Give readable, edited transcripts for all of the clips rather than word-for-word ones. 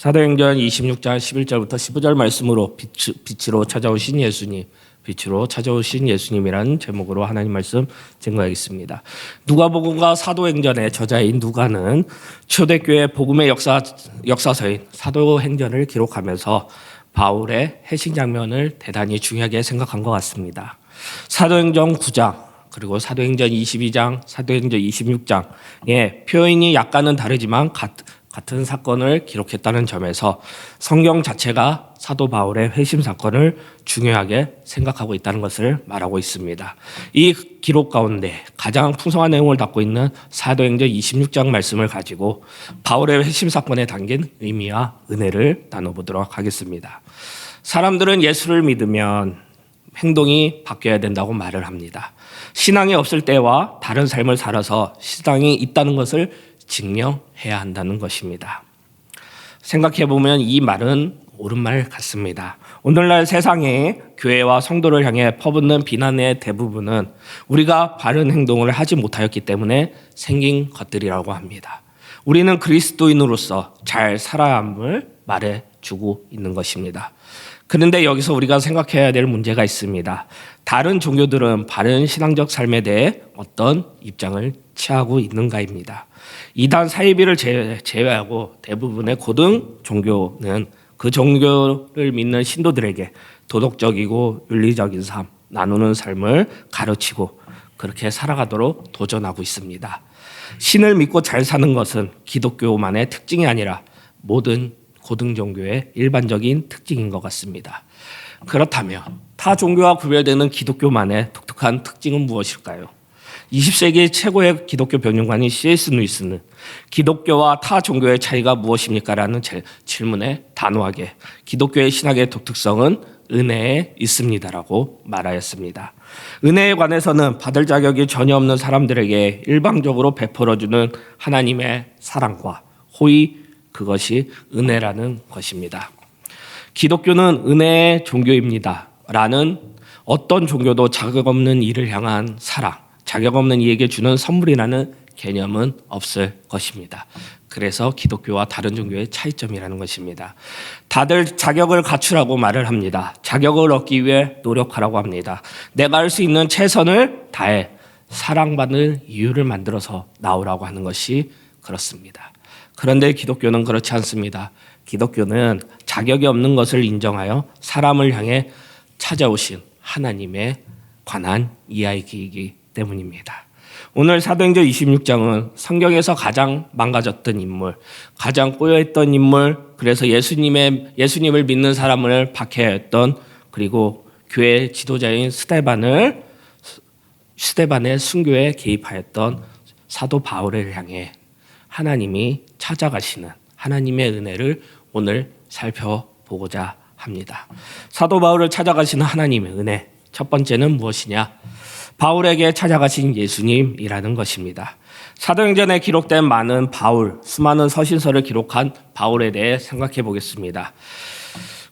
사도행전 26장 11절부터 15절 말씀으로 빛으로 찾아오신 예수님, 빛으로 찾아오신 예수님이라는 제목으로 하나님 말씀 증거하겠습니다. 누가복음과 사도행전의 저자인 누가는 초대교회 복음의 역사서인 사도행전을 기록하면서 바울의 회심 장면을 대단히 중요하게 생각한 것 같습니다. 사도행전 9장 그리고 사도행전 22장, 사도행전 26장의 표현이 약간은 다르지만 같은 사건을 기록했다는 점에서 성경 자체가 사도 바울의 회심 사건을 중요하게 생각하고 있다는 것을 말하고 있습니다. 이 기록 가운데 가장 풍성한 내용을 담고 있는 사도행전 26장 말씀을 가지고 바울의 회심 사건에 담긴 의미와 은혜를 나눠보도록 하겠습니다. 사람들은 예수를 믿으면 행동이 바뀌어야 된다고 말을 합니다. 신앙이 없을 때와 다른 삶을 살아서 신앙이 있다는 것을 증명해야 한다는 것입니다. 생각해보면 이 말은 옳은 말 같습니다. 오늘날 세상에 교회와 성도를 향해 퍼붓는 비난의 대부분은 우리가 바른 행동을 하지 못하였기 때문에 생긴 것들이라고 합니다. 우리는 그리스도인으로서 잘 살아야 함을 말해주고 있는 것입니다. 그런데 여기서 우리가 생각해야 될 문제가 있습니다. 다른 종교들은 바른 신앙적 삶에 대해 어떤 입장을 취하고 있는가입니다. 이단 사이비를 제외하고 대부분의 고등 종교는 그 종교를 믿는 신도들에게 도덕적이고 윤리적인 삶, 나누는 삶을 가르치고 그렇게 살아가도록 도전하고 있습니다. 신을 믿고 잘 사는 것은 기독교만의 특징이 아니라 모든 고등 종교의 일반적인 특징인 것 같습니다. 그렇다면 타 종교와 구별되는 기독교만의 독특한 특징은 무엇일까요? 20세기 최고의 기독교 변증관인 C.S. 루이스는 기독교와 타 종교의 차이가 무엇입니까? 라는 질문에 단호하게 기독교의 신학의 독특성은 은혜에 있습니다라고 말하였습니다. 은혜에 관해서는 받을 자격이 전혀 없는 사람들에게 일방적으로 베풀어주는 하나님의 사랑과 호의, 그것이 은혜라는 것입니다. 기독교는 은혜의 종교입니다 라는 어떤 종교도 자격 없는 이를 향한 사랑, 자격 없는 이에게 주는 선물이라는 개념은 없을 것입니다. 그래서 기독교와 다른 종교의 차이점이라는 것입니다. 다들 자격을 갖추라고 말을 합니다. 자격을 얻기 위해 노력하라고 합니다. 내가 할 수 있는 최선을 다해 사랑받는 이유를 만들어서 나오라고 하는 것이 그렇습니다. 그런데 기독교는 그렇지 않습니다. 기독교는 자격이 없는 것을 인정하여 사람을 향해 찾아오신 하나님에 관한 이야기이기 때문입니다. 오늘 사도행전 26장은 성경에서 가장 망가졌던 인물, 가장 꼬여있던 인물, 그래서 예수님을 믿는 사람을 박해했던 그리고 교회 지도자인 스데반의 순교에 개입하였던 사도 바울을 향해 하나님이 찾아가시는 하나님의 은혜를 오늘 살펴보고자 합니다. 사도 바울을 찾아가시는 하나님의 은혜, 첫 번째는 무엇이냐? 바울에게 찾아가신 예수님이라는 것입니다. 사도행전에 기록된 수많은 서신서를 기록한 바울에 대해 생각해 보겠습니다.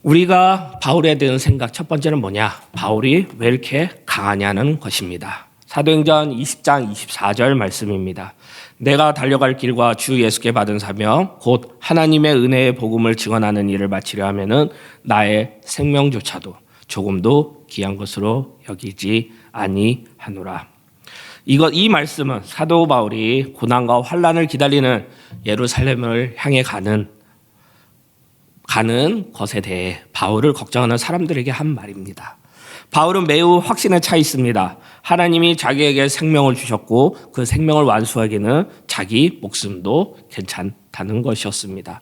우리가 바울에 대한 생각 첫 번째는 뭐냐? 바울이 왜 이렇게 강하냐는 것입니다. 사도행전 20장 24절 말씀입니다. 내가 달려갈 길과 주 예수께 받은 사명 곧 하나님의 은혜의 복음을 증언하는 일을 마치려 하면은 나의 생명조차도 조금도 귀한 것으로 여기지 아니하노라. 이 말씀은 사도 바울이 고난과 환난을 기다리는 예루살렘을 향해 가는 것에 대해 바울을 걱정하는 사람들에게 한 말입니다. 바울은 매우 확신에 차 있습니다. 하나님이 자기에게 생명을 주셨고 그 생명을 완수하기는 자기 목숨도 괜찮다는 것이었습니다.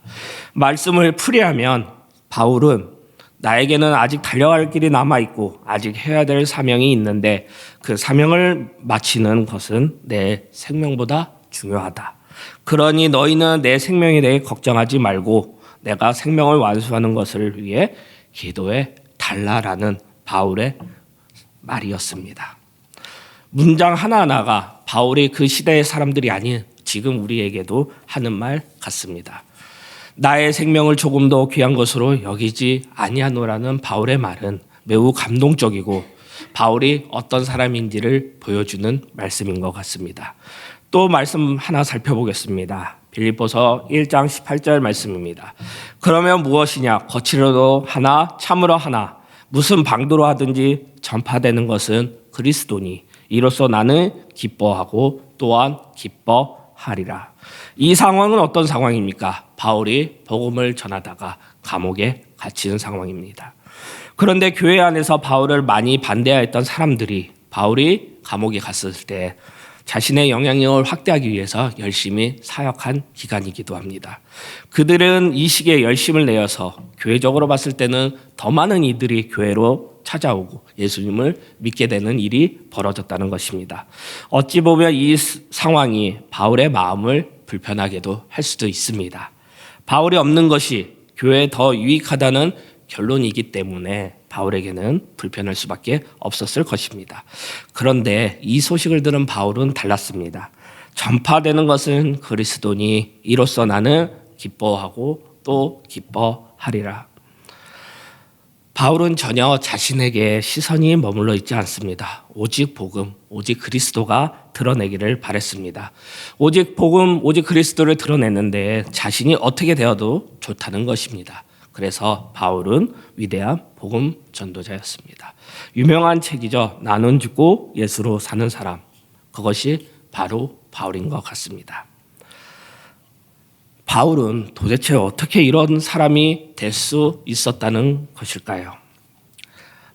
말씀을 풀이하면 바울은 나에게는 아직 달려갈 길이 남아있고 아직 해야 될 사명이 있는데 그 사명을 마치는 것은 내 생명보다 중요하다. 그러니 너희는 내 생명에 대해 걱정하지 말고 내가 생명을 완수하는 것을 위해 기도해 달라라는 바울의 말이었습니다. 문장 하나하나가 바울이 그 시대의 사람들이 아닌 지금 우리에게도 하는 말 같습니다. 나의 생명을 조금 더 귀한 것으로 여기지 아니하노라는 바울의 말은 매우 감동적이고 바울이 어떤 사람인지를 보여주는 말씀인 것 같습니다. 또 말씀 하나 살펴보겠습니다. 빌립보서 1장 18절 말씀입니다. 그러면 무엇이냐? 거칠어도 하나 참으로 하나 무슨 방도로 하든지 전파되는 것은 그리스도니 이로써 나는 기뻐하고 또한 기뻐하리라. 이 상황은 어떤 상황입니까? 바울이 복음을 전하다가 감옥에 갇히는 상황입니다. 그런데 교회 안에서 바울을 많이 반대했던 사람들이 바울이 감옥에 갔을 때 자신의 영향력을 확대하기 위해서 열심히 사역한 기간이기도 합니다. 그들은 이 시기에 열심을 내어서 교회적으로 봤을 때는 더 많은 이들이 교회로 찾아오고 예수님을 믿게 되는 일이 벌어졌다는 것입니다. 어찌 보면 이 상황이 바울의 마음을 불편하게도 할 수도 있습니다. 바울이 없는 것이 교회에 더 유익하다는 결론이기 때문에 바울에게는 불편할 수밖에 없었을 것입니다. 그런데 이 소식을 들은 바울은 달랐습니다. 전파되는 것은 그리스도니 이로써 나는 기뻐하고 또 기뻐하리라. 바울은 전혀 자신에게 시선이 머물러 있지 않습니다. 오직 복음, 오직 그리스도가 드러내기를 바랬습니다. 오직 복음, 오직 그리스도를 드러냈는데 자신이 어떻게 되어도 좋다는 것입니다. 그래서 바울은 위대한 복음 전도자였습니다. 유명한 책이죠. 나는 죽고 예수로 사는 사람. 그것이 바로 바울인 것 같습니다. 바울은 도대체 어떻게 이런 사람이 될 수 있었다는 것일까요?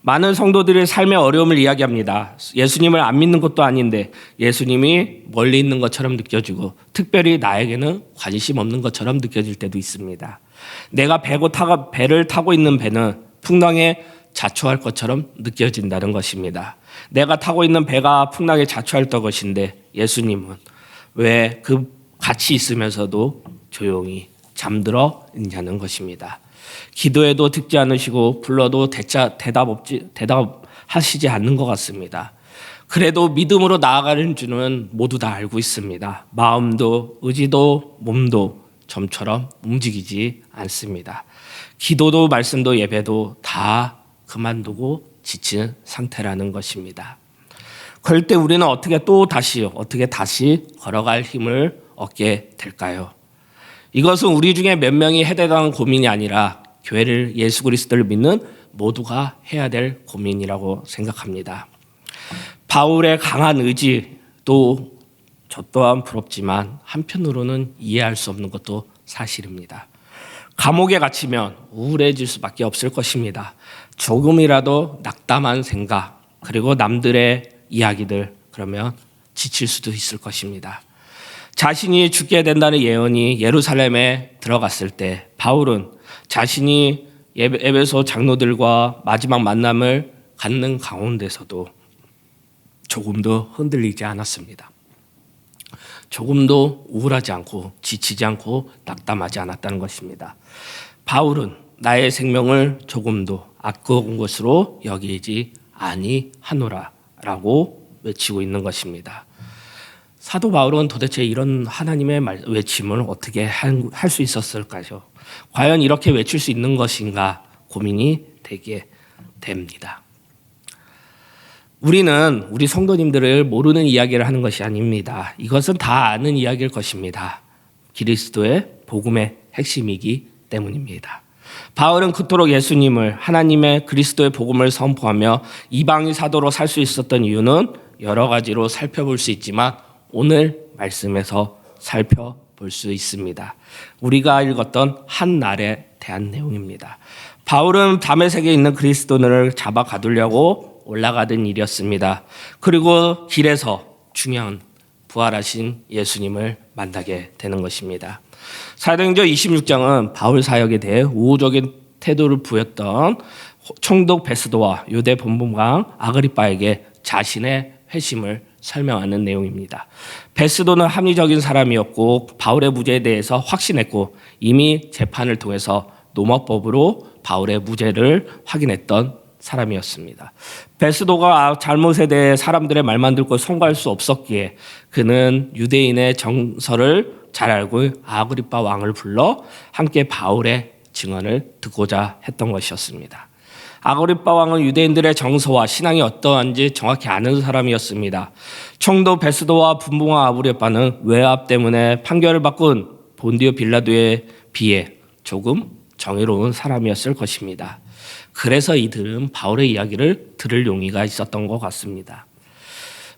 많은 성도들의 삶의 어려움을 이야기합니다. 예수님을 안 믿는 것도 아닌데 예수님이 멀리 있는 것처럼 느껴지고 특별히 나에게는 관심 없는 것처럼 느껴질 때도 있습니다. 내가 배를 타고 있는 배는 풍랑에 자초할 것처럼 느껴진다는 것입니다. 내가 타고 있는 배가 풍랑에 자초할 것인데 예수님은 왜 같이 있으면서도 조용히 잠들어 있냐는 것입니다. 기도해도 듣지 않으시고 불러도 대답하시지 않는 것 같습니다. 그래도 믿음으로 나아가는 줄은 모두 다 알고 있습니다. 마음도 의지도 몸도 점처럼 움직이지 않습니다. 기도도 말씀도 예배도 다 그만두고 지친 상태라는 것입니다. 그럴 때 우리는 어떻게 다시 걸어갈 힘을 얻게 될까요? 이것은 우리 중에 몇 명이 해당하는 고민이 아니라 교회를 예수 그리스도를 믿는 모두가 해야 될 고민이라고 생각합니다. 바울의 강한 의지도 저 또한 부럽지만 한편으로는 이해할 수 없는 것도 사실입니다. 감옥에 갇히면 우울해질 수밖에 없을 것입니다. 조금이라도 낙담한 생각 그리고 남들의 이야기들 그러면 지칠 수도 있을 것입니다. 자신이 죽게 된다는 예언이 예루살렘에 들어갔을 때 바울은 자신이 에베소 장로들과 마지막 만남을 갖는 가운데서도 조금도 흔들리지 않았습니다. 조금도 우울하지 않고 지치지 않고 낙담하지 않았다는 것입니다. 바울은 나의 생명을 조금도 아까운 것으로 여기지 아니하노라라고 외치고 있는 것입니다. 사도 바울은 도대체 이런 하나님의 외침을 어떻게 할 수 있었을까요? 과연 이렇게 외칠 수 있는 것인가 고민이 되게 됩니다. 우리는 우리 성도님들을 모르는 이야기를 하는 것이 아닙니다. 이것은 다 아는 이야기일 것입니다. 그리스도의 복음의 핵심이기 때문입니다. 바울은 그토록 예수님을 하나님의 그리스도의 복음을 선포하며 이방인 사도로 살 수 있었던 이유는 여러 가지로 살펴볼 수 있지만 오늘 말씀에서 살펴볼 수 있습니다. 우리가 읽었던 한 날에 대한 내용입니다. 바울은 다메섹에 있는 그리스도인을 잡아 가두려고 올라가던 일이었습니다. 그리고 길에서 중요한 부활하신 예수님을 만나게 되는 것입니다. 사도행전 26장은 바울 사역에 대해 우호적인 태도를 보였던 총독 베스도와 유대 본부장 아그리빠에게 자신의 회심을 설명하는 내용입니다. 베스도는 합리적인 사람이었고 바울의 무죄에 대해서 확신했고 이미 재판을 통해서 노마법으로 바울의 무죄를 확인했던 사람이었습니다. 베스도가 잘못에 대해 사람들의 말만 듣고 송구할 수 없었기에 그는 유대인의 정서를 잘 알고 아그리빠 왕을 불러 함께 바울의 증언을 듣고자 했던 것이었습니다. 아그리빠 왕은 유대인들의 정서와 신앙이 어떠한지 정확히 아는 사람이었습니다. 총독 베스도와 분봉왕 아그리빠는 외압 때문에 판결을 바꾼 본디오 빌라도에 비해 조금 정의로운 사람이었을 것입니다. 그래서 이들은 바울의 이야기를 들을 용의가 있었던 것 같습니다.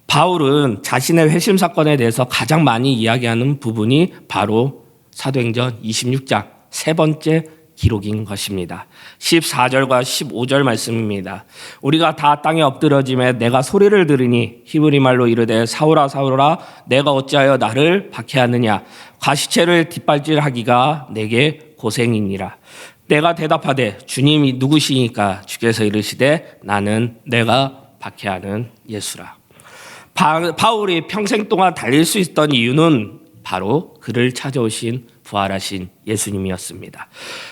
바울은 자신의 회심 사건에 대해서 가장 많이 이야기하는 부분이 바로 사도행전 26장 세 번째 기록인 것입니다. 14절과 15절 말씀입니다. 우리가 다 땅에 엎드러짐에 내가 소리를 들으니 히브리 말로 이르되 사울아 사울아 내가 어찌하여 나를 박해하느냐 가시체를 뒷발질하기가 내게 고생이니라. 내가 대답하되 주님이 누구시니까 주께서 이르시되 나는 내가 박해하는 예수라. 바울이 평생 동안 달릴 수 있던 이유는 바로 그를 찾아오신 부활하신 예수님이었습니다.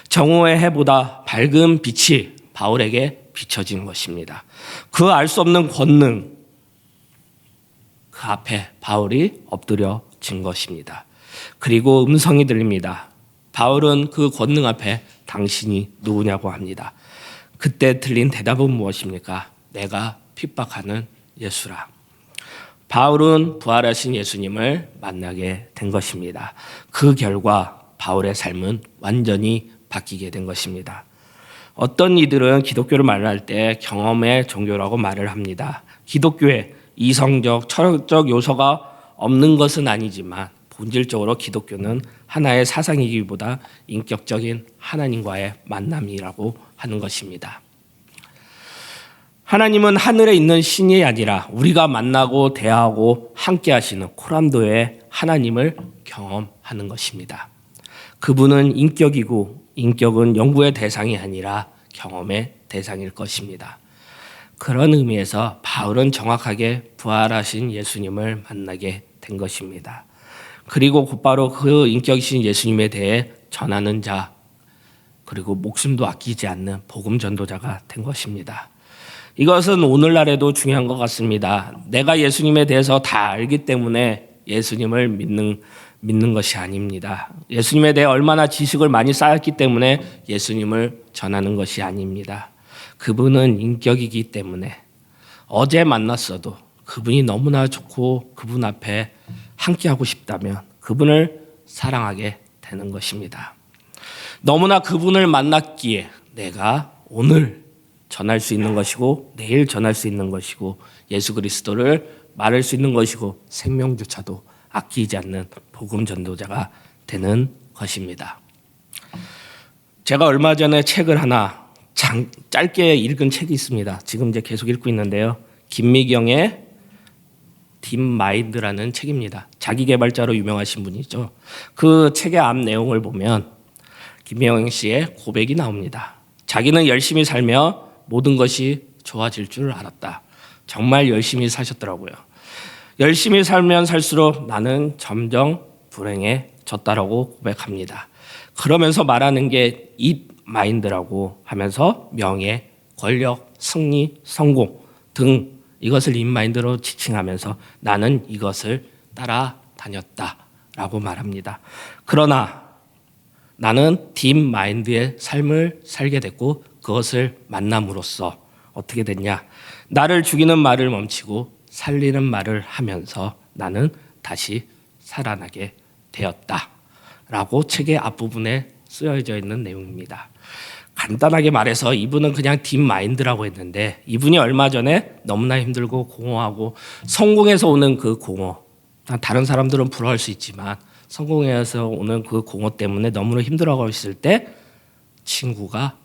정오의 해보다 밝은 빛이 바울에게 비춰진 것입니다. 그 알 수 없는 권능, 그 앞에 바울이 엎드려진 것입니다. 그리고 음성이 들립니다. 바울은 그 권능 앞에 당신이 누구냐고 합니다. 그때 들린 대답은 무엇입니까? 내가 핍박하는 예수라. 바울은 부활하신 예수님을 만나게 된 것입니다. 그 결과 바울의 삶은 완전히 바뀌게 된 것입니다. 어떤 이들은 기독교를 말할 때 경험의 종교라고 말을 합니다. 기독교에 이성적, 철학적 요소가 없는 것은 아니지만 본질적으로 기독교는 하나의 사상이기보다 인격적인 하나님과의 만남이라고 하는 것입니다. 하나님은 하늘에 있는 신이 아니라 우리가 만나고 대화하고 함께 하시는 코람도의 하나님을 경험하는 것입니다. 그분은 인격이고 인격은 연구의 대상이 아니라 경험의 대상일 것입니다. 그런 의미에서 바울은 정확하게 부활하신 예수님을 만나게 된 것입니다. 그리고 곧바로 그 인격이신 예수님에 대해 전하는 자, 그리고 목숨도 아끼지 않는 복음 전도자가 된 것입니다. 이것은 오늘날에도 중요한 것 같습니다. 내가 예수님에 대해서 다 알기 때문에 예수님을 믿는 것이 아닙니다. 예수님에 대해 얼마나 지식을 많이 쌓았기 때문에 예수님을 전하는 것이 아닙니다. 그분은 인격이기 때문에 어제 만났어도 그분이 너무나 좋고 그분 앞에 함께하고 싶다면 그분을 사랑하게 되는 것입니다. 너무나 그분을 만났기에 내가 오늘 전할 수 있는 것이고 내일 전할 수 있는 것이고 예수 그리스도를 말할 수 있는 것이고 생명조차도 아끼지 않는 복음 전도자가 되는 것입니다. 제가 얼마 전에 책을 하나 짧게 읽은 책이 있습니다. 지금 이제 계속 읽고 있는데요. 김미경의 딥마인드라는 책입니다. 자기개발자로 유명하신 분이죠. 그 책의 앞 내용을 보면 김미경 씨의 고백이 나옵니다. 자기는 열심히 살며 모든 것이 좋아질 줄 알았다. 정말 열심히 사셨더라고요. 열심히 살면 살수록 나는 점점 불행해졌다라고 고백합니다. 그러면서 말하는 게 이 마인드라고 하면서 명예, 권력, 승리, 성공 등 이것을 이 마인드로 지칭하면서 나는 이것을 따라다녔다라고 말합니다. 그러나 나는 딥 마인드의 삶을 살게 됐고 그것을 만남으로써 어떻게 됐냐? 나를 죽이는 말을 멈추고 살리는 말을 하면서 나는 다시 살아나게 되었다라고 책의 앞부분에 쓰여져 있는 내용입니다. 간단하게 말해서 이분은 그냥 딥마인드라고 했는데 이분이 얼마 전에 너무나 힘들고 공허하고 성공해서 오는 그 공허, 다른 사람들은 부러워할 수 있지만 성공해서 오는 그 공허 때문에 너무나 힘들어하고 있을 때 친구가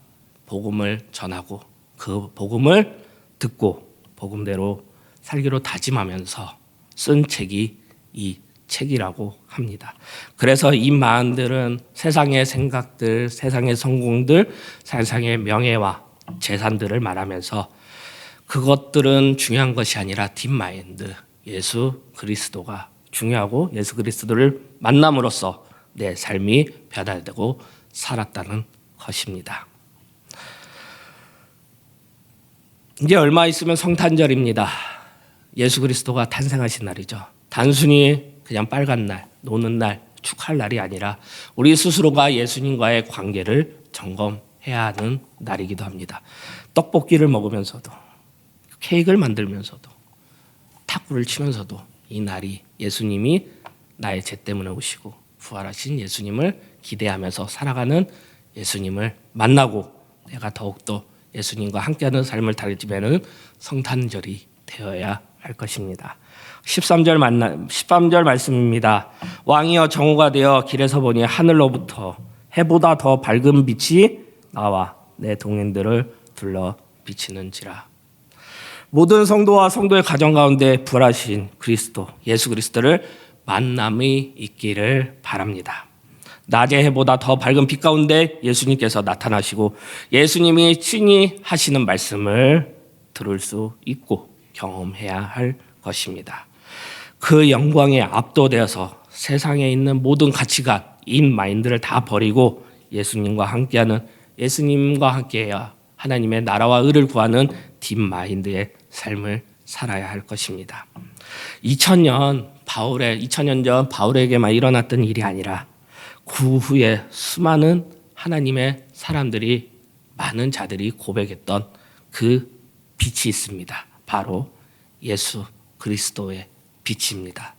복음을 전하고 그 복음을 듣고 복음대로 살기로 다짐하면서 쓴 책이 이 책이라고 합니다. 그래서 이 마음들은 세상의 생각들, 세상의 성공들, 세상의 명예와 재산들을 말하면서 그것들은 중요한 것이 아니라 딥마인드, 예수 그리스도가 중요하고 예수 그리스도를 만남으로써 내 삶이 변화되고 살았다는 것입니다. 이제 얼마 있으면 성탄절입니다. 예수 그리스도가 탄생하신 날이죠. 단순히 그냥 빨간 날, 노는 날, 축하할 날이 아니라 우리 스스로가 예수님과의 관계를 점검해야 해야 하는 날이기도 합니다. 떡볶이를 먹으면서도 케이크를 만들면서도 탁구를 치면서도 이 날이 예수님이 나의 죄 때문에 오시고 부활하신 예수님을 기대하면서 살아가는 예수님을 만나고 내가 더욱더 예수님과 함께하는 삶을 다지면은 성탄절이 되어야 할 것입니다. 13절 말씀입니다. 왕이여 정오가 되어 길에서 보니 하늘로부터 해보다 더 밝은 빛이 나와 내 동행들을 둘러 비치는지라. 모든 성도와 성도의 가정 가운데 부활하신 그리스도 예수 그리스도를 만남이 있기를 바랍니다. 낮의 해보다 더 밝은 빛 가운데 예수님께서 나타나시고 예수님이 친히 하시는 말씀을 들을 수 있고 경험해야 할 것입니다. 그 영광에 압도되어서 세상에 있는 모든 가치관, 인마인드를 다 버리고 예수님과 함께해야 하나님의 나라와 의를 구하는 딥마인드의 삶을 살아야 할 것입니다. 2000년 전 바울에게만 일어났던 일이 아니라 그 후에 수많은 하나님의 사람들이 많은 자들이 고백했던 그 빛이 있습니다. 바로 예수 그리스도의 빛입니다.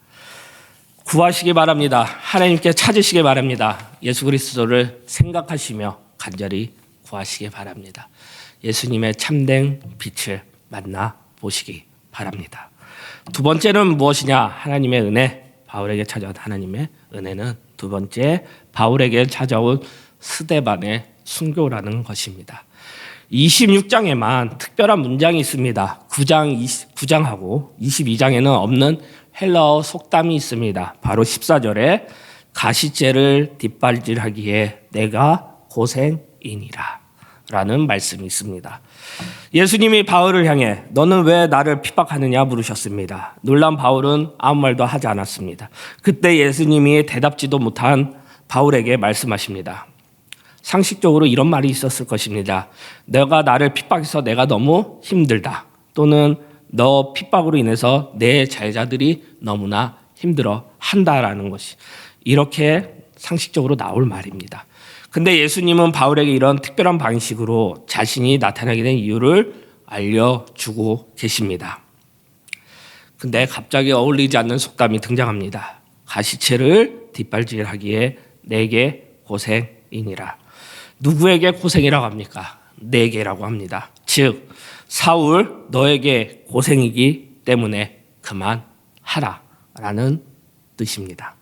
구하시기 바랍니다. 하나님께 찾으시기 바랍니다. 예수 그리스도를 생각하시며 간절히 구하시기 바랍니다. 예수님의 참된 빛을 만나 보시기 바랍니다. 두 번째는 무엇이냐? 하나님의 은혜. 바울에게 찾아온 하나님의 은혜는 두 번째 바울에게 찾아온 스데반의 순교라는 것입니다. 26장에만 특별한 문장이 있습니다. 9장하고 22장에는 없는 헬라어 속담이 있습니다. 바로 14절에 가시째를 뒷발질하기에 내가 고생이니라 라는 말씀이 있습니다. 예수님이 바울을 향해 너는 왜 나를 핍박하느냐 물으셨습니다. 놀란 바울은 아무 말도 하지 않았습니다. 그때 예수님이 대답지도 못한 바울에게 말씀하십니다. 상식적으로 이런 말이 있었을 것입니다. 너가 나를 핍박해서 내가 너무 힘들다. 또는 너 핍박으로 인해서 내 제자들이 너무나 힘들어 한다라는 것이 이렇게 상식적으로 나올 말입니다. 근데 예수님은 바울에게 이런 특별한 방식으로 자신이 나타나게 된 이유를 알려주고 계십니다. 근데 갑자기 어울리지 않는 속담이 등장합니다. 가시채를 뒷발질하기에 내게 고생이니라. 누구에게 고생이라고 합니까? 내게라고 합니다. 즉 사울 너에게 고생이기 때문에 그만하라 라는 뜻입니다.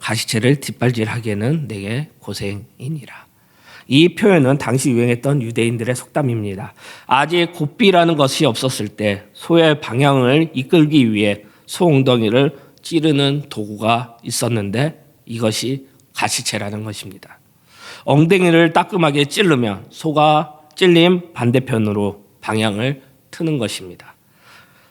가시채를 뒷발질하기에는 내게 고생이니라. 이 표현은 당시 유행했던 유대인들의 속담입니다. 아직 고삐라는 것이 없었을 때 소의 방향을 이끌기 위해 소 엉덩이를 찌르는 도구가 있었는데 이것이 가시채라는 것입니다. 엉덩이를 따끔하게 찌르면 소가 찔림 반대편으로 방향을 트는 것입니다.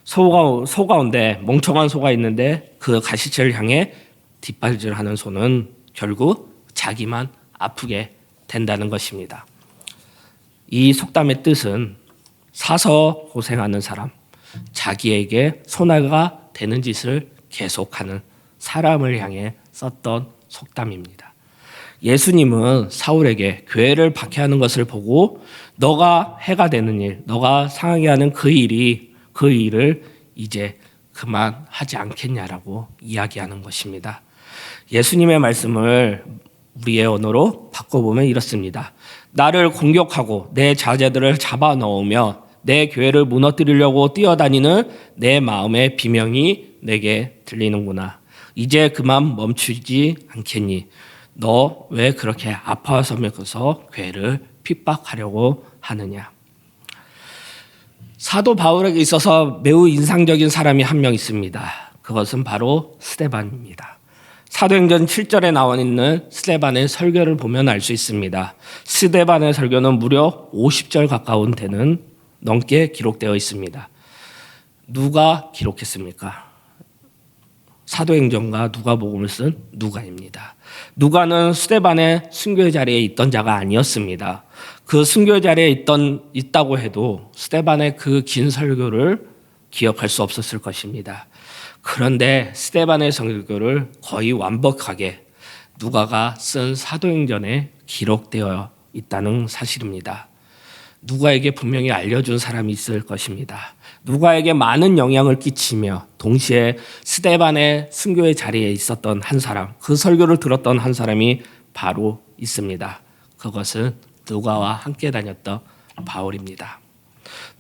소 가운데 멍청한 소가 있는데 그 가시채를 향해 뒷발질하는 소는 결국 자기만 아프게 된다는 것입니다. 이 속담의 뜻은 사서 고생하는 사람, 자기에게 손해가 되는 짓을 계속하는 사람을 향해 썼던 속담입니다. 예수님은 사울에게 교회를 박해하는 것을 보고 너가 해가 되는 일, 너가 상하게 하는 그 일을 이제 그만하지 않겠냐라고 이야기하는 것입니다. 예수님의 말씀을 우리의 언어로 바꿔보면 이렇습니다. 나를 공격하고 내 자제들을 잡아넣으며 내 교회를 무너뜨리려고 뛰어다니는 내 마음의 비명이 내게 들리는구나. 이제 그만 멈추지 않겠니? 너 왜 그렇게 아파서면서 교회를 핍박하려고 하느냐? 사도 바울에게 있어서 매우 인상적인 사람이 한 명 있습니다. 그것은 바로 스데반입니다. 사도행전 7절에 나와 있는 스데반의 설교를 보면 알 수 있습니다. 스데반의 설교는 무려 50절 가까운 되는 넘게 기록되어 있습니다. 누가 기록했습니까? 사도행전과 누가복음을 쓴 누가입니다. 누가는 스데반의 순교 자리에 있던 자가 아니었습니다. 그 순교 자리에 있다고 해도 스데반의 그 긴 설교를 기억할 수 없었을 것입니다. 그런데 스데반의 설교를 거의 완벽하게 누가가 쓴 사도행전에 기록되어 있다는 사실입니다. 누가에게 분명히 알려준 사람이 있을 것입니다. 누가에게 많은 영향을 끼치며 동시에 스데반의 순교의 자리에 있었던 한 사람, 그 설교를 들었던 한 사람이 바로 있습니다. 그것은 누가와 함께 다녔던 바울입니다.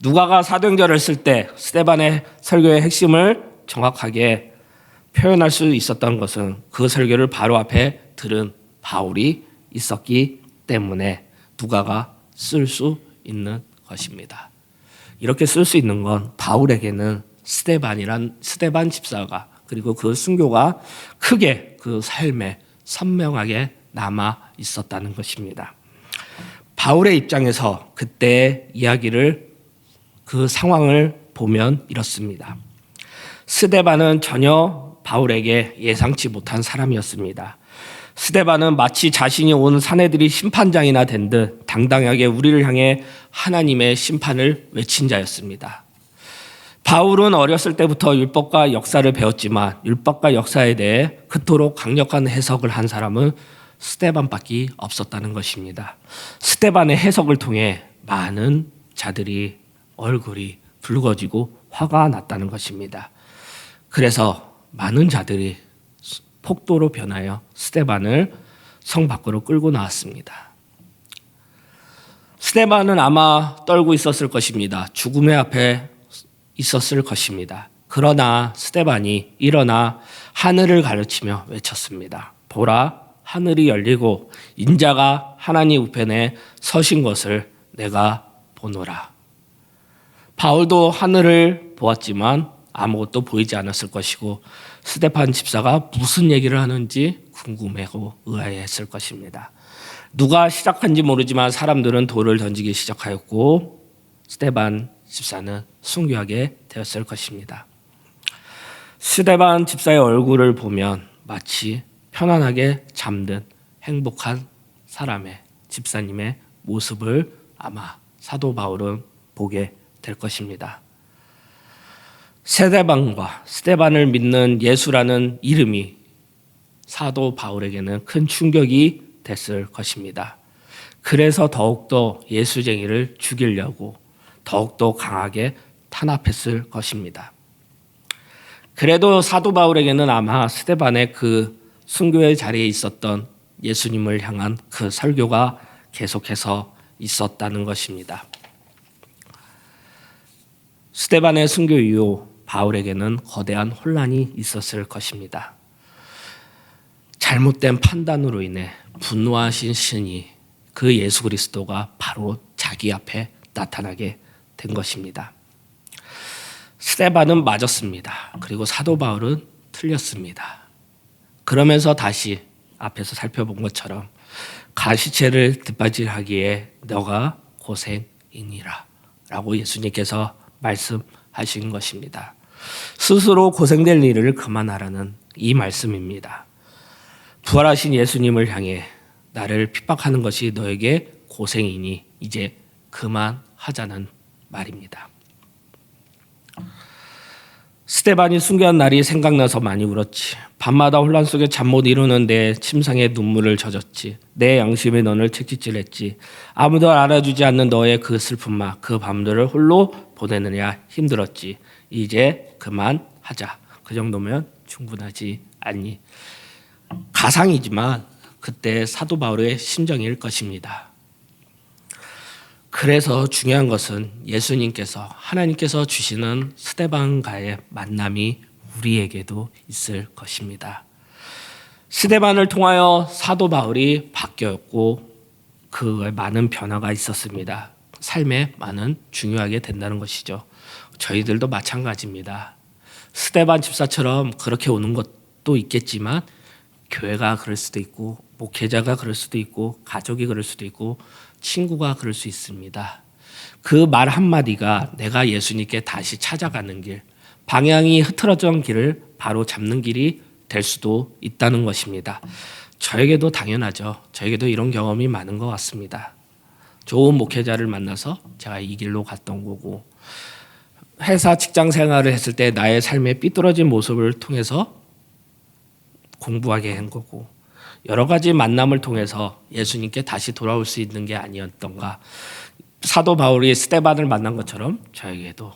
누가가 사도행전을 쓸 때 스데반의 설교의 핵심을 정확하게 표현할 수 있었던 것은 그 설교를 바로 앞에 들은 바울이 있었기 때문에 누가가 쓸 수 있는 것입니다. 이렇게 쓸 수 있는 건 바울에게는 스데반 집사가 그리고 그 순교가 크게 그 삶에 선명하게 남아 있었다는 것입니다. 바울의 입장에서 그때의 이야기를 그 상황을 보면 이렇습니다. 스데반은 전혀 바울에게 예상치 못한 사람이었습니다. 스데반은 마치 자신이 온 사내들이 심판장이나 된 듯 당당하게 우리를 향해 하나님의 심판을 외친 자였습니다. 바울은 어렸을 때부터 율법과 역사를 배웠지만 율법과 역사에 대해 그토록 강력한 해석을 한 사람은 스데반밖에 없었다는 것입니다. 스데반의 해석을 통해 많은 자들이 얼굴이 붉어지고 화가 났다는 것입니다. 그래서 많은 자들이 폭도로 변하여 스데반을 성 밖으로 끌고 나왔습니다. 스데반은 아마 떨고 있었을 것입니다. 죽음의 앞에 있었을 것입니다. 그러나 스데반이 일어나 하늘을 가르치며 외쳤습니다. 보라, 하늘이 열리고 인자가 하나님 우편에 서신 것을 내가 보노라. 바울도 하늘을 보았지만 아무것도 보이지 않았을 것이고 스데반 집사가 무슨 얘기를 하는지 궁금해하고 의아해했을 것입니다. 누가 시작한지 모르지만 사람들은 돌을 던지기 시작하였고 스데반 집사는 순교하게 되었을 것입니다. 스데반 집사의 얼굴을 보면 마치 편안하게 잠든 행복한 사람의 집사님의 모습을 아마 사도 바울은 보게 될 것입니다. 스데반을 믿는 예수라는 이름이 사도 바울에게는 큰 충격이 됐을 것입니다. 그래서 더욱더 예수쟁이를 죽이려고 더욱더 강하게 탄압했을 것입니다. 그래도 사도 바울에게는 아마 스데반의 그 순교의 자리에 있었던 예수님을 향한 그 설교가 계속해서 있었다는 것입니다. 스데반의 순교 이후 바울에게는 거대한 혼란이 있었을 것입니다. 잘못된 판단으로 인해 분노하신 신이 그 예수 그리스도가 바로 자기 앞에 나타나게 된 것입니다. 스데반은 맞았습니다. 그리고 사도 바울은 틀렸습니다. 그러면서 다시 앞에서 살펴본 것처럼 가시체를 뒷바질하기에 너가 고생이니라 라고 예수님께서 말씀하신 것입니다. 스스로 고생될 일을 그만하라는 이 말씀입니다. 부활하신 예수님을 향해 나를 핍박하는 것이 너에게 고생이니 이제 그만하자는 말입니다. 스데반이 순교한 날이 생각나서 많이 울었지. 밤마다 혼란 속에 잠 못 이루는 내 침상에 눈물을 젖었지. 내 양심에 너를 채찍질했지. 아무도 알아주지 않는 너의 그 슬픔과 그 밤들을 홀로 보내느냐 힘들었지. 이제 그만하자. 그 정도면 충분하지 않니? 가상이지만 그때 사도 바울의 심정일 것입니다. 그래서 중요한 것은 예수님께서 하나님께서 주시는 스데반과의 만남이 우리에게도 있을 것입니다. 스데반을 통하여 사도 바울이 바뀌었고 그 많은 변화가 있었습니다. 삶에 많은 중요하게 된다는 것이죠. 저희들도 마찬가지입니다. 스데반 집사처럼 그렇게 오는 것도 있겠지만 교회가 그럴 수도 있고 목회자가 그럴 수도 있고 가족이 그럴 수도 있고 친구가 그럴 수 있습니다. 그 말 한마디가 내가 예수님께 다시 찾아가는 길, 방향이 흐트러진 길을 바로 잡는 길이 될 수도 있다는 것입니다. 저에게도 당연하죠. 저에게도 이런 경험이 많은 것 같습니다. 좋은 목회자를 만나서 제가 이 길로 갔던 거고 회사 직장 생활을 했을 때 나의 삶의 삐뚤어진 모습을 통해서 공부하게 한 거고 여러 가지 만남을 통해서 예수님께 다시 돌아올 수 있는 게 아니었던가. 사도 바울이 스데반을 만난 것처럼 저에게도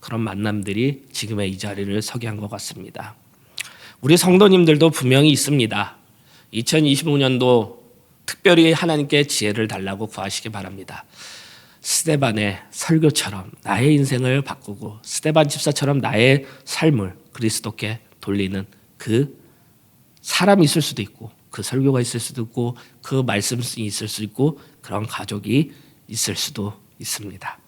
그런 만남들이 지금의 이 자리를 서게 한 것 같습니다. 우리 성도님들도 분명히 있습니다. 2025년도 특별히 하나님께 지혜를 달라고 구하시기 바랍니다. 스데반의 설교처럼 나의 인생을 바꾸고 스데반 집사처럼 나의 삶을 그리스도께 돌리는 그 사람이 있을 수도 있고 그 설교가 있을 수도 있고 그 말씀이 있을 수 있고 그런 가족이 있을 수도 있습니다.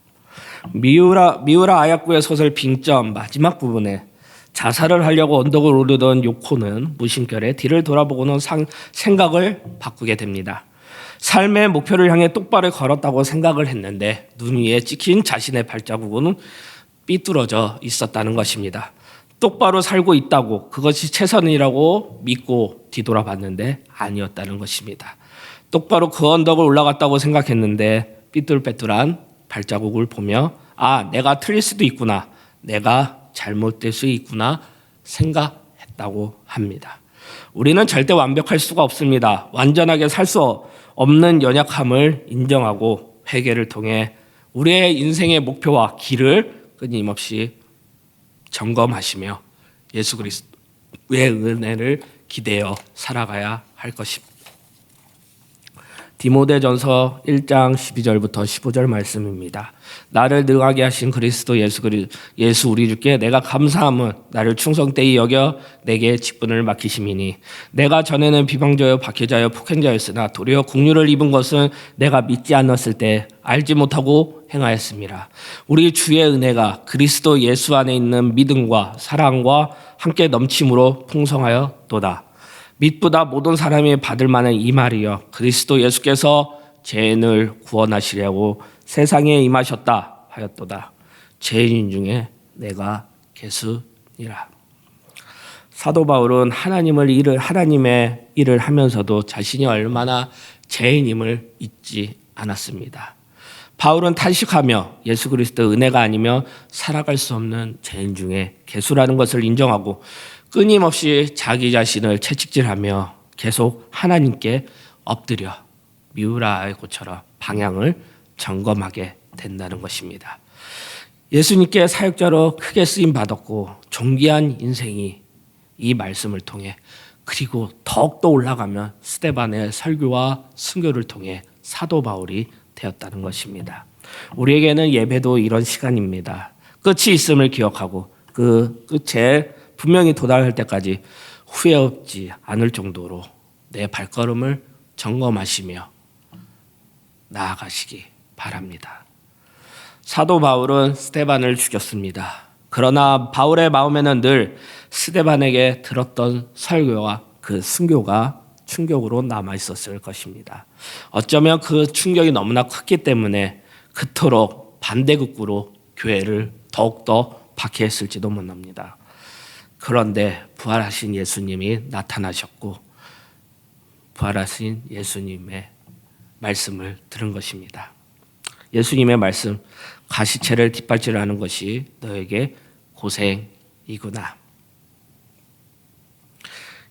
미우라 아야쿠의 소설 빙점 마지막 부분에 자살을 하려고 언덕을 오르던 요코는 무심결에 뒤를 돌아보고는 생각을 바꾸게 됩니다. 삶의 목표를 향해 똑바로 걸었다고 생각을 했는데 눈 위에 찍힌 자신의 발자국은 삐뚤어져 있었다는 것입니다. 똑바로 살고 있다고 그것이 최선이라고 믿고 뒤돌아봤는데 아니었다는 것입니다. 똑바로 그 언덕을 올라갔다고 생각했는데 삐뚤빼뚤한 발자국을 보며 내가 틀릴 수도 있구나. 내가 잘못될 수 있구나 생각했다고 합니다. 우리는 절대 완벽할 수가 없습니다. 완전하게 살 수 없는 연약함을 인정하고 회개를 통해 우리의 인생의 목표와 길을 끊임없이 점검하시며 예수 그리스도의 은혜를 기대어 살아가야 할 것입니다. 디모데전서 1장 12절부터 15절 말씀입니다. 나를 능하게 하신 그리스도 예수 우리 주께 내가 감사함은 나를 충성되이 여겨 내게 직분을 맡기심이니 내가 전에는 비방자여 박해자여 폭행자였으나 도리어 국류를 입은 것은 내가 믿지 않았을 때 알지 못하고 행하였습니다. 우리 주의 은혜가 그리스도 예수 안에 있는 믿음과 사랑과 함께 넘침으로 풍성하였도다. 믿보다 모든 사람이 받을 만한 이 말이여 그리스도 예수께서 죄인을 구원하시려고 세상에 임하셨다 하였도다. 죄인 중에 내가 괴수니라. 사도 바울은 하나님의 일을 하면서도 자신이 얼마나 죄인임을 잊지 않았습니다. 바울은 탄식하며 예수 그리스도의 은혜가 아니면 살아갈 수 없는 죄인 중에 괴수라는 것을 인정하고 끊임없이 자기 자신을 채찍질하며 계속 하나님께 엎드려 미우라의 고처럼 방향을 점검하게 된다는 것입니다. 예수님께 사역자로 크게 쓰임 받았고 존귀한 인생이 이 말씀을 통해 그리고 더욱더 올라가면 스데반의 설교와 순교를 통해 사도 바울이 되었다는 것입니다. 우리에게는 예배도 이런 시간입니다. 끝이 있음을 기억하고 그 끝에 분명히 도달할 때까지 후회 없지 않을 정도로 내 발걸음을 점검하시며 나아가시기 바랍니다. 사도 바울은 스데반을 죽였습니다. 그러나 바울의 마음에는 늘 스데반에게 들었던 설교와 그 순교가 충격으로 남아 있었을 것입니다. 어쩌면 그 충격이 너무나 컸기 때문에 그토록 반대극부로 교회를 더욱더 박해했을지도 모릅니다. 그런데 부활하신 예수님이 나타나셨고 부활하신 예수님의 말씀을 들은 것입니다. 예수님의 말씀, 가시채를 뒷발질하는 것이 너에게 고생이구나.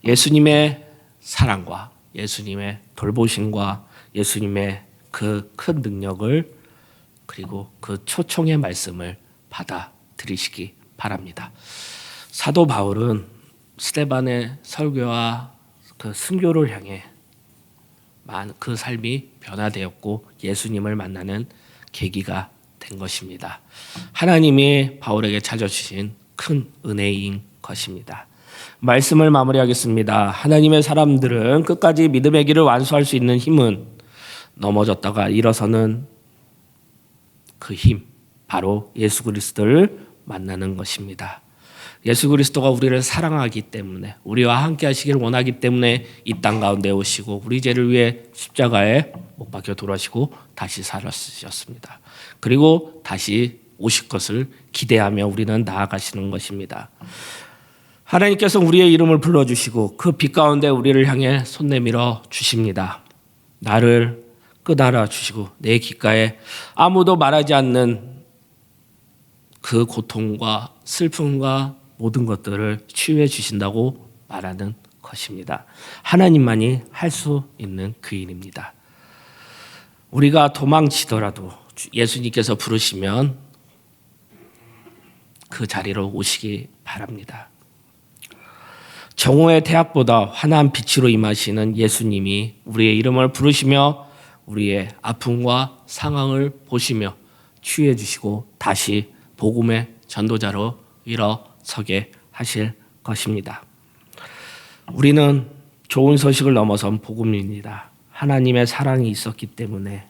예수님의 사랑과 예수님의 돌보심과 예수님의 그 큰 능력을 그리고 그 초청의 말씀을 받아들이시기 바랍니다. 사도 바울은 스데반의 설교와 그 순교를 향해 그 삶이 변화되었고 예수님을 만나는 계기가 된 것입니다. 하나님이 바울에게 찾아주신 큰 은혜인 것입니다. 말씀을 마무리하겠습니다. 하나님의 사람들은 끝까지 믿음의 길을 완수할 수 있는 힘은 넘어졌다가 일어서는 그 힘, 바로 예수 그리스도를 만나는 것입니다. 예수 그리스도가 우리를 사랑하기 때문에 우리와 함께 하시길 원하기 때문에 이 땅 가운데 오시고 우리 죄를 위해 십자가에 못 박혀 돌아가시고 다시 살아주셨습니다. 그리고 다시 오실 것을 기대하며 우리는 나아가시는 것입니다. 하나님께서 우리의 이름을 불러주시고 그 빛 가운데 우리를 향해 손 내밀어 주십니다. 나를 끄달아 주시고 내 귓가에 아무도 말하지 않는 그 고통과 슬픔과 모든 것들을 치유해 주신다고 말하는 것입니다. 하나님만이 할 수 있는 그 일입니다. 우리가 도망치더라도 예수님께서 부르시면 그 자리로 오시기 바랍니다. 정오의 태양보다 환한 빛으로 임하시는 예수님이 우리의 이름을 부르시며 우리의 아픔과 상황을 보시며 치유해 주시고 다시 복음의 전도자로 일어서게 하실 것입니다. 우리는 좋은 소식을 넘어선 복음입니다. 하나님의 사랑이 있었기 때문에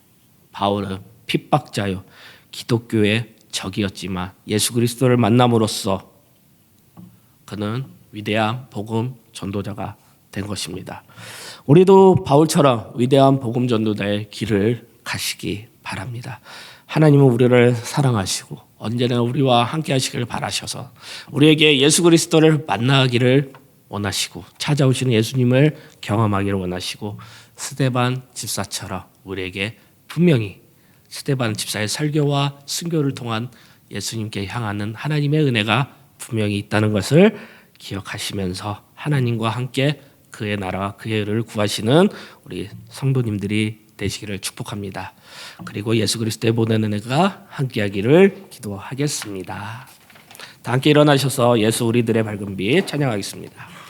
바울은 핍박자요 기독교의 적이었지만 예수 그리스도를 만남으로써 그는 위대한 복음 전도자가 된 것입니다. 우리도 바울처럼 위대한 복음 전도자의 길을 가시기 바랍니다. 하나님은 우리를 사랑하시고 언제나 우리와 함께 하시기를 바라셔서 우리에게 예수 그리스도를 만나기를 원하시고 찾아오시는 예수님을 경험하기를 원하시고 스데반 집사처럼 우리에게 분명히 스데반 집사의 설교와 순교를 통한 예수님께 향하는 하나님의 은혜가 분명히 있다는 것을 기억하시면서 하나님과 함께 그의 나라와 그의 의를 구하시는 우리 성도님들이 되시기를 축복합니다. 그리고 예수 그리스도의 보낸 은혜가 함께하기를 기도하겠습니다. 다 함께 일어나셔서 예수 우리들의 밝은 빛 찬양하겠습니다.